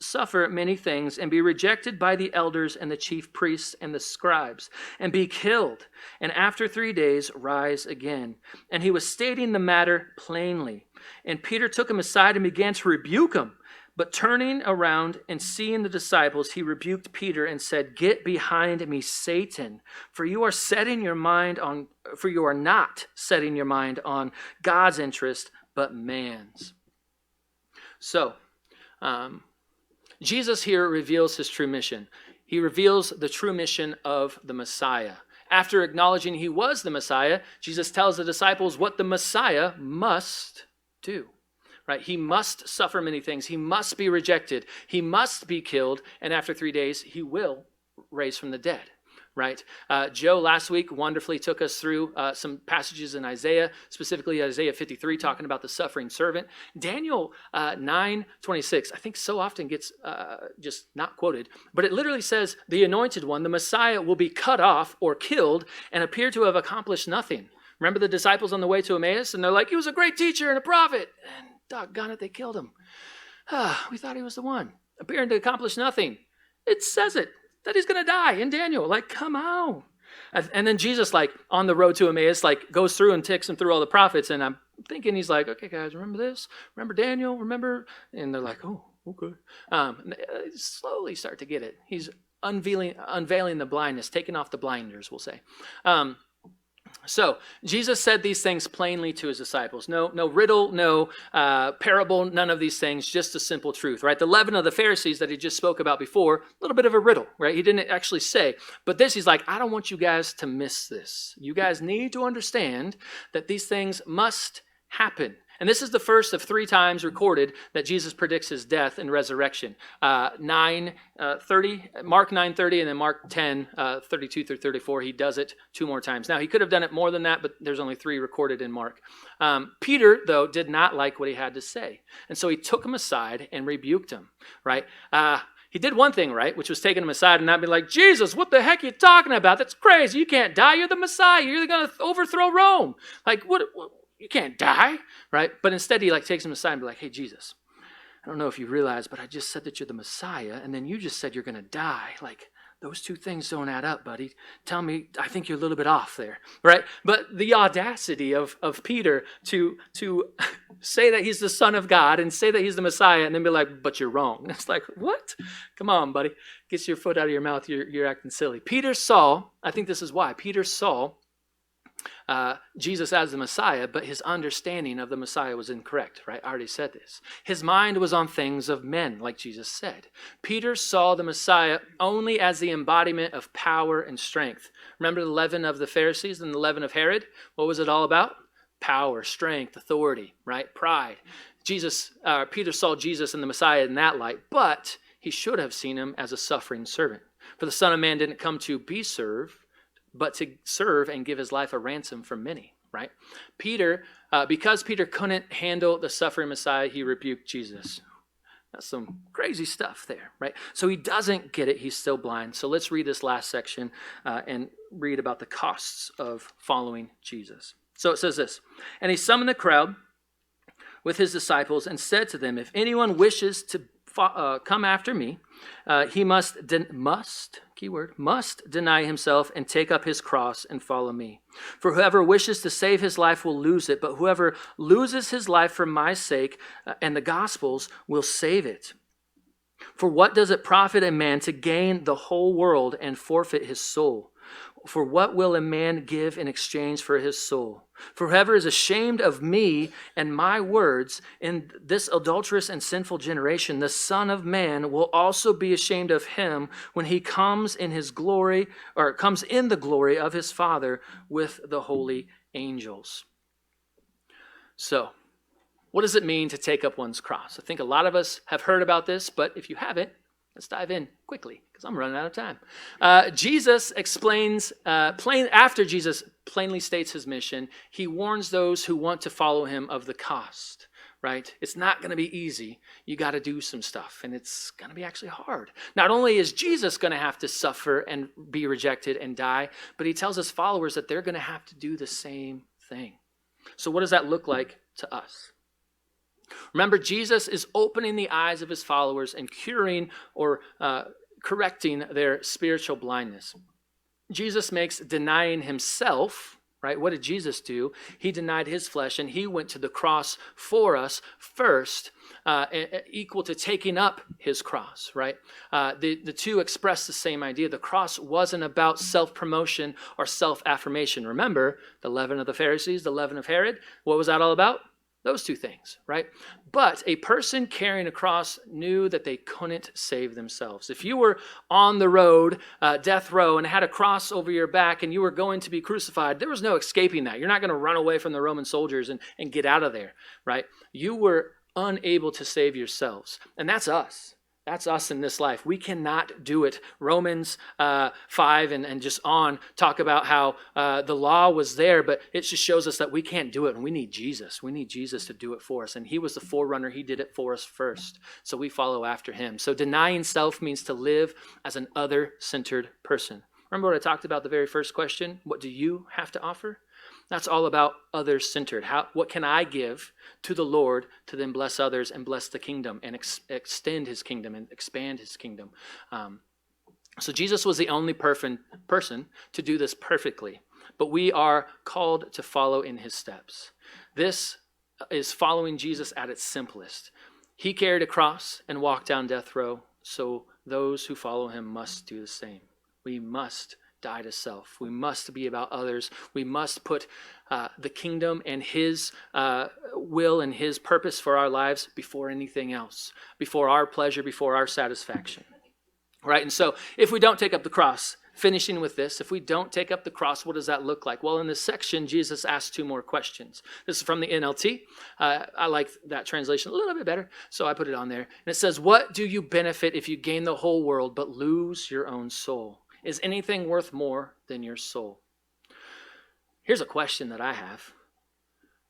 suffer many things and be rejected by the elders and the chief priests and the scribes and be killed, and after 3 days rise again. And he was stating the matter plainly. And Peter took him aside and began to rebuke him. But turning around and seeing the disciples, he rebuked Peter and said, "Get behind me, Satan, for you are not setting your mind on God's interest, but man's." So, Jesus here reveals his true mission. He reveals the true mission of the Messiah. After acknowledging he was the Messiah, Jesus tells the disciples what the Messiah must do. Right? He must suffer many things. He must be rejected. He must be killed. And after 3 days, he will raise from the dead. Right? Joe last week wonderfully took us through some passages in Isaiah, specifically Isaiah 53, talking about the suffering servant. Daniel 9:26, I think so often gets just not quoted, but it literally says the anointed one, the Messiah, will be cut off or killed and appear to have accomplished nothing. Remember the disciples on the way to Emmaus? And they're like, he was a great teacher and a prophet. And doggone it, they killed him. We thought he was the one. Appearing to accomplish nothing. It says it, that he's going to die in Daniel. Like, come on. And then Jesus, like, on the road to Emmaus, like, goes through and takes them through all the prophets. And I'm thinking, he's like, okay, guys, remember this? Remember Daniel? Remember? And they're like, oh, okay. They slowly start to get it. He's unveiling the blindness, taking off the blinders, we'll say. So Jesus said these things plainly to his disciples. No riddle, no parable, none of these things, just a simple truth, right? The leaven of the Pharisees that he just spoke about before, a little bit of a riddle, right? He didn't actually say, but this, he's like, I don't want you guys to miss this. You guys need to understand that these things must happen. And this is the first of 3 times recorded that Jesus predicts his death and resurrection. 9:30, Mark 9:30, and then Mark 10:32 through 34. He does it 2 more times. Now, he could have done it more than that, but there's only 3 recorded in Mark. Peter, though, did not like what he had to say. And so he took him aside and rebuked him, right? He did one thing, right, which was taking him aside and not be like, Jesus, what the heck are you talking about? That's crazy. You can't die. You're the Messiah. You're going to overthrow Rome. Like, what? You can't die, right? But instead he takes him aside and be like, hey, Jesus, I don't know if you realize, but I just said that you're the Messiah, and then you just said you're going to die. Like, those 2 things don't add up, buddy. Tell me, I think you're a little bit off there, right? But the audacity of Peter to say that he's the Son of God and say that he's the Messiah and then be like, but you're wrong. It's like, what? Come on, buddy. Get your foot out of your mouth. You're acting silly. Peter saw, I think this is why, Peter saw Jesus as the Messiah, but his understanding of the Messiah was incorrect, right? I already said this. His mind was on things of men, like Jesus said. Peter saw the Messiah only as the embodiment of power and strength. Remember the leaven of the Pharisees and the leaven of Herod? What was it all about? Power, strength, authority, right? Pride. Peter saw Jesus and the Messiah in that light, but he should have seen him as a suffering servant. For the Son of Man didn't come to be served, but to serve and give his life a ransom for many, right? Peter, because Peter couldn't handle the suffering Messiah, he rebuked Jesus. That's some crazy stuff there, right? So he doesn't get it. He's still blind. So let's read this last section and read about the costs of following Jesus. So it says this, and he summoned the crowd with his disciples and said to them, if anyone wishes to come after me, he must deny himself and take up his cross and follow me. For whoever wishes to save his life will lose it, but whoever loses his life for my sake and the gospel's will save it. For what does it profit a man to gain the whole world and forfeit his soul? For what will a man give in exchange for his soul? For whoever is ashamed of me and my words in this adulterous and sinful generation, the Son of Man will also be ashamed of him when he comes in his glory, or comes in the glory of his Father with the holy angels. So, what does it mean to take up one's cross? I think a lot of us have heard about this, but if you haven't, let's dive in quickly because I'm running out of time. Jesus explains, after Jesus plainly states his mission, he warns those who want to follow him of the cost, right? It's not going to be easy. You got to do some stuff, and it's going to be actually hard. Not only is Jesus going to have to suffer and be rejected and die, but he tells his followers that they're going to have to do the same thing. So what does that look like to us? Remember, Jesus is opening the eyes of his followers and curing or correcting their spiritual blindness. Jesus makes denying himself, right? What did Jesus do? He denied his flesh and he went to the cross for us first, equal to taking up his cross, right? The two express the same idea. The cross wasn't about self-promotion or self-affirmation. Remember, the leaven of the Pharisees, the leaven of Herod, what was that all about? Those two things, right? But a person carrying a cross knew that they couldn't save themselves. If you were on the road, death row, and had a cross over your back and you were going to be crucified, there was no escaping that. You're not going to run away from the Roman soldiers and get out of there, right? You were unable to save yourselves. And that's us. That's us in this life. We cannot do it. Romans 5 and just on talk about how the law was there, but it just shows us that we can't do it, and we need Jesus. We need Jesus to do it for us, and he was the forerunner. He did it for us first, so we follow after him. So denying self means to live as an other-centered person. Remember what I talked about the very first question? What do you have to offer? That's all about others-centered. What can I give to the Lord to then bless others and bless the kingdom and extend his kingdom and expand his kingdom? So Jesus was the only person to do this perfectly, but we are called to follow in his steps. This is following Jesus at its simplest. He carried a cross and walked down death row, so those who follow him must do the same. We must die to self. We must be about others. We must put the kingdom and his will and his purpose for our lives before anything else, before our pleasure, before our satisfaction. Right? And so if we don't take up the cross, finishing with this, if we don't take up the cross, what does that look like? Well, in this section, Jesus asks two more questions. This is from the NLT. I like that translation a little bit better, so I put it on there. And it says, what do you benefit if you gain the whole world but lose your own soul? Is anything worth more than your soul? Here's a question that I have.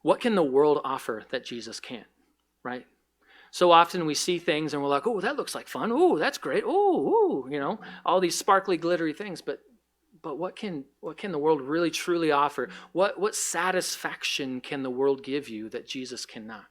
What can the world offer that Jesus can't, right? So often we see things and we're like, oh, that looks like fun. Oh, that's great. Oh, all these sparkly, glittery things. But what can the world really, truly offer? What satisfaction can the world give you that Jesus cannot?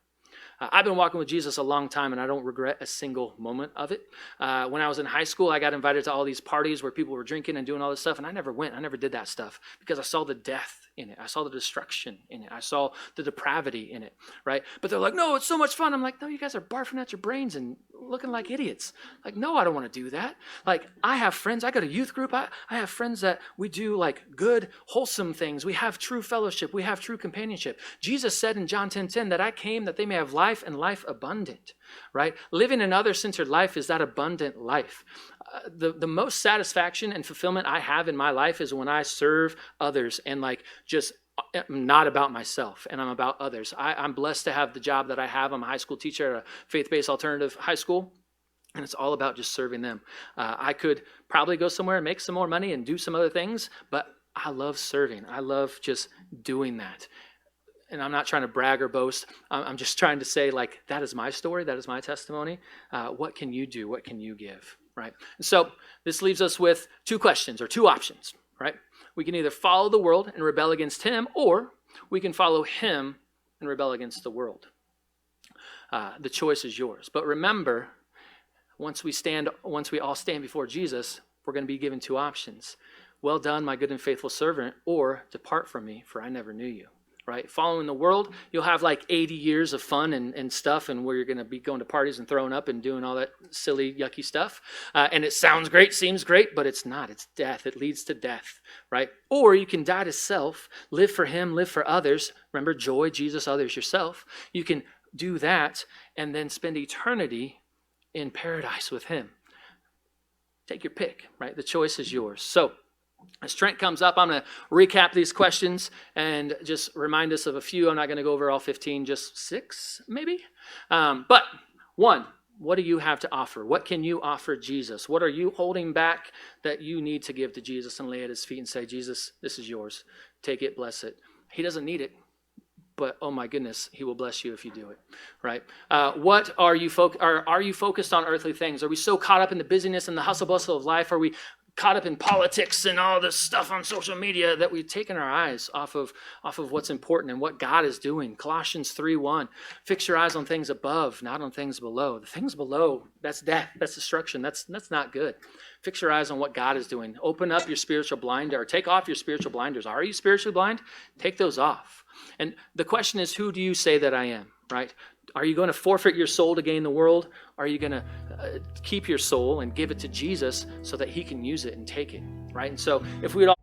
I've been walking with Jesus a long time, and I don't regret a single moment of it. When I was in high school, I got invited to all these parties where people were drinking and doing all this stuff, and I never went. I never did that stuff because I saw the death in it. I saw the destruction in it. I saw the depravity in it, right? But they're like, no, it's so much fun. I'm like, no, you guys are barfing at your brains and looking like idiots. Like, no, I don't want to do that. Like, I have friends. I go to youth group. I have friends that we do like good, wholesome things. We have true fellowship. We have true companionship. Jesus said in John 10:10 that I came that they may have life and life abundant, right? Living an other-centered life is that abundant life. The most satisfaction and fulfillment I have in my life is when I serve others and just I'm not about myself and I'm about others. I'm blessed to have the job that I have. I'm a high school teacher at a faith-based alternative high school, and it's all about just serving them. I could probably go somewhere and make some more money and do some other things, but I love serving. I love just doing that. And I'm not trying to brag or boast. I'm just trying to say, that is my story. That is my testimony. What can you do? What can you give? Right? And so this leaves us with two questions or two options, right? We can either follow the world and rebel against him, or we can follow him and rebel against the world. The choice is yours. But remember, once we all stand before Jesus, we're going to be given two options. Well done, my good and faithful servant, or depart from me, for I never knew you. right? Following the world, you'll have like 80 years of fun and stuff, and where you're going to be going to parties and throwing up and doing all that silly, yucky stuff. And it sounds great, seems great, but it's not. It's death. It leads to death, right? Or you can die to self, live for him, live for others. Remember, joy, Jesus, others, yourself. You can do that and then spend eternity in paradise with him. Take your pick, right? The choice is yours. So, as Trent comes up, I'm going to recap these questions and just remind us of a few. I'm not going to go over all 15, just 6 maybe. But 1, what do you have to offer? What can you offer Jesus? What are you holding back that you need to give to Jesus and lay at his feet and say, Jesus, this is yours. Take it, bless it. He doesn't need it, but oh my goodness, he will bless you if you do it, right? What are you focused on earthly things? Are we so caught up in the busyness and the hustle bustle of life? Are we caught up in politics and all this stuff on social media that we've taken our eyes off of what's important and what God is doing? Colossians 3:1, fix your eyes on things above, not on things below. The things below, that's death, that's destruction, that's not good. Fix your eyes on what God is doing. Open up your spiritual blinder, or take off your spiritual blinders. Are you spiritually blind? Take those off. And the question is, who do you say that I am, right? Are you going to forfeit your soul to gain the world? Are you going to keep your soul and give it to Jesus so that he can use it and take it, right? And so if we'd all